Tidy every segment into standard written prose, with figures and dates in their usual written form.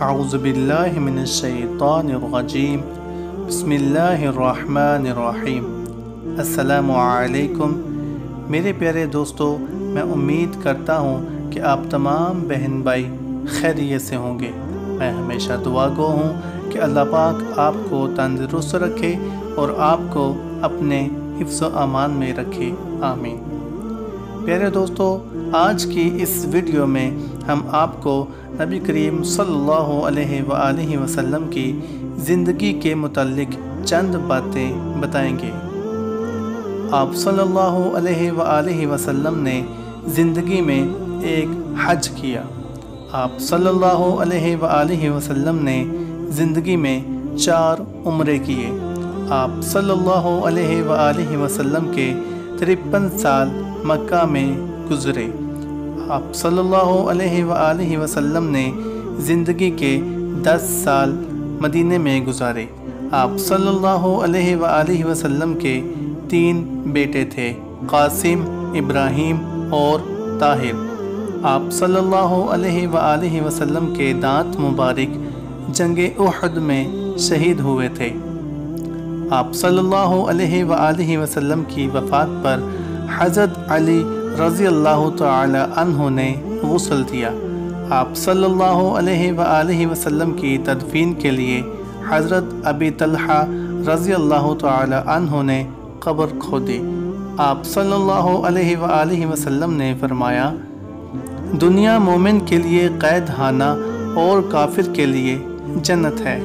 اعوذ باللہ من الشیطان الرجیم بسم اللہ الرحمن الرحیم۔ السلام علیکم میرے پیارے دوستو، میں امید کرتا ہوں کہ آپ تمام بہن بھائی خیریت سے ہوں گے۔ میں ہمیشہ دعا گو ہوں کہ اللہ پاک آپ کو تندرست رکھے اور آپ کو اپنے حفظ و امان میں رکھے، آمین۔ پیارے دوستو، آج کی اس ویڈیو میں ہم آپ کو نبی کریم صلی اللہ علیہ وآلہ وسلم کی زندگی کے متعلق چند باتیں بتائیں گے۔ آپ صلی اللہ علیہ وآلہ وسلم نے زندگی میں ایک حج کیا۔ آپ صلی اللہ علیہ وآلہ وسلم نے زندگی میں 4 عمرے کیے۔ آپ صلی اللہ علیہ وآلہ وسلم کے 53 سال مکہ میں گزرے۔ آپ صلی اللہ علیہ وآلہ وسلم نے زندگی کے 10 سال مدینے میں گزارے۔ آپ صلی اللہ علیہ وآلہ وسلم کے 3 بیٹے تھے، قاسم، ابراہیم اور طاہر۔ آپ صلی اللہ علیہ وآلہ وسلم کے دانت مبارک جنگ احد میں شہید ہوئے تھے۔ آپ صلی اللہ علیہ وآلہ وسلم کی وفات پر حضرت علی رضی اللہ تعالی عنہ نے غسل دیا۔ آپ صلی اللہ علیہ وآلہ وسلم کی تدفین کے لیے حضرت ابی طلحہ رضی اللہ تعالی عنہ نے قبر کھودی۔ آپ صلی اللہ علیہ وآلہ وسلم نے فرمایا، دنیا مومن کے لیے قید خانہ اور کافر کے لیے جنت ہے۔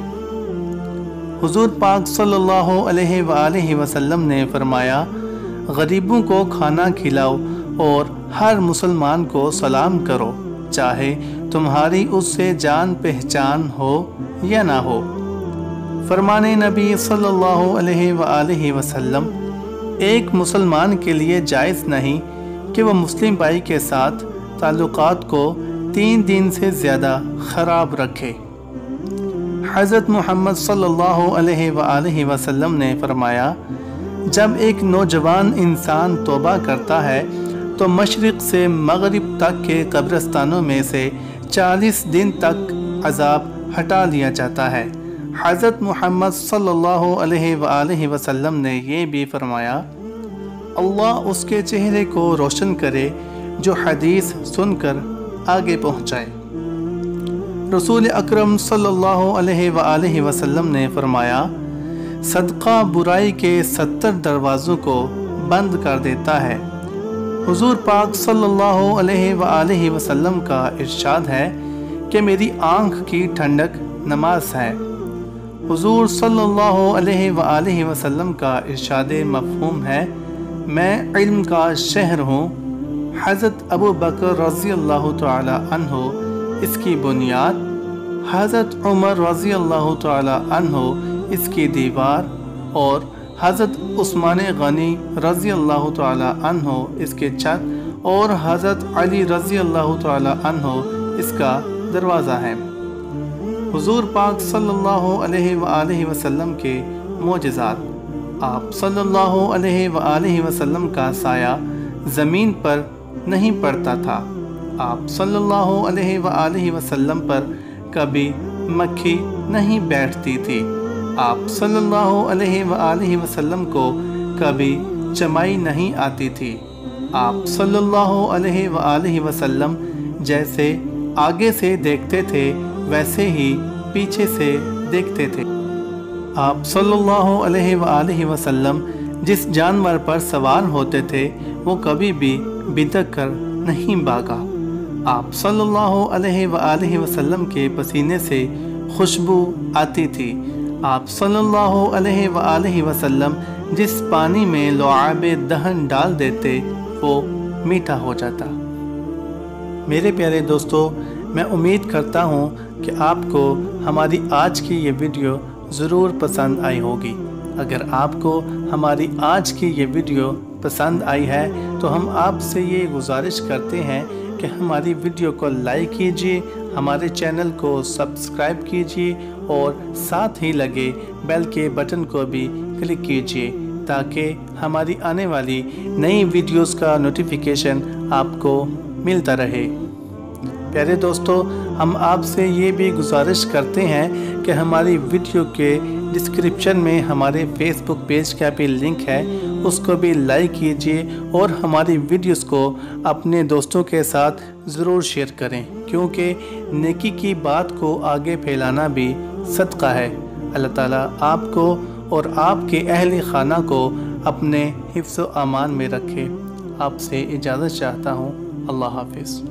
حضور پاک صلی اللہ علیہ وآلہ وسلم نے فرمایا، غریبوں کو کھانا کھلاؤ اور ہر مسلمان کو سلام کرو، چاہے تمہاری اس سے جان پہچان ہو یا نہ ہو۔ فرمان نبی صلی اللہ علیہ وآلہ وسلم، ایک مسلمان کے لیے جائز نہیں کہ وہ مسلم بھائی کے ساتھ تعلقات کو 3 دن سے زیادہ خراب رکھے۔ حضرت محمد صلی اللہ علیہ وآلہ وسلم نے فرمایا، جب ایک نوجوان انسان توبہ کرتا ہے تو مشرق سے مغرب تک کے قبرستانوں میں سے 40 دن تک عذاب ہٹا لیا جاتا ہے۔ حضرت محمد صلی اللہ علیہ وآلہ وسلم نے یہ بھی فرمایا، اللہ اس کے چہرے کو روشن کرے جو حدیث سن کر آگے پہنچائے۔ رسول اکرم صلی اللہ علیہ وآلہ وسلم نے فرمایا، صدقہ برائی کے 70 دروازوں کو بند کر دیتا ہے۔ حضور پاک صلی اللہ علیہ وآلہ وسلم کا ارشاد ہے کہ میری آنکھ کی ٹھنڈک نماز ہے۔ حضور صلی اللہ علیہ وآلہ وسلم کا ارشاد مفہوم ہے، میں علم کا شہر ہوں۔ حضرت ابو بکر رضی اللہ تعالی عنہ اس کی بنیاد، حضرت عمر رضی اللہ تعالی عنہ اس کی دیوار اور حضرت عثمان غنی رضی اللہ تعالی عنہ اس کے چھت اور حضرت علی رضی اللہ تعالی عنہ اس کا دروازہ ہے۔ حضور پاک صلی اللہ علیہ وآلہ وسلم کے معجزات، آپ صلی اللہ علیہ وآلہ وسلم کا سایہ زمین پر نہیں پڑتا تھا۔ آپ صلی اللہ علیہ وآلہ وسلم پر کبھی مکھی نہیں بیٹھتی تھی۔ آپ صلی اللہ علیہ وآلہ وسلم کو کبھی چمائی نہیں آتی تھی۔ آپ صلی اللہ علیہ وآلہ وسلم جیسے آگے سے دیکھتے تھے ویسے ہی پیچھے سے دیکھتے تھے۔ آپ صلی اللہ علیہ وآلہ وسلم جس جانور پر سوار ہوتے تھے وہ کبھی بھی بھٹک کر نہیں بھاگا۔ آپ صلی اللہ علیہ وآلہ وسلم کے پسینے سے خوشبو آتی تھی۔ آپ صلی اللہ علیہ وآلہ وسلم جس پانی میں لعاب دہن ڈال دیتے وہ میٹھا ہو جاتا۔ میرے پیارے دوستو، میں امید کرتا ہوں کہ آپ کو ہماری آج کی یہ ویڈیو ضرور پسند آئی ہوگی۔ اگر آپ کو ہماری آج کی یہ ویڈیو پسند آئی ہے تو ہم آپ سے یہ گزارش کرتے ہیں کہ ہماری ویڈیو کو لائک کیجیے، ہمارے چینل کو سبسکرائب کیجیے اور ساتھ ہی لگے بیل کے بٹن کو بھی کلک کیجیے تاکہ ہماری آنے والی نئی ویڈیوز کا نوٹیفیکیشن آپ کو ملتا رہے۔ پیارے دوستو، ہم آپ سے یہ بھی گزارش کرتے ہیں کہ ہماری ویڈیو کے ڈسکرپشن میں ہمارے فیس بک پیج کا بھی لنک ہے، اس کو بھی لائک کیجئے اور ہماری ویڈیوز کو اپنے دوستوں کے ساتھ ضرور شیئر کریں، کیونکہ نیکی کی بات کو آگے پھیلانا بھی صدقہ ہے۔ اللہ تعالیٰ آپ کو اور آپ کے اہل خانہ کو اپنے حفظ و امان میں رکھے۔ آپ سے اجازت چاہتا ہوں۔ اللہ حافظ۔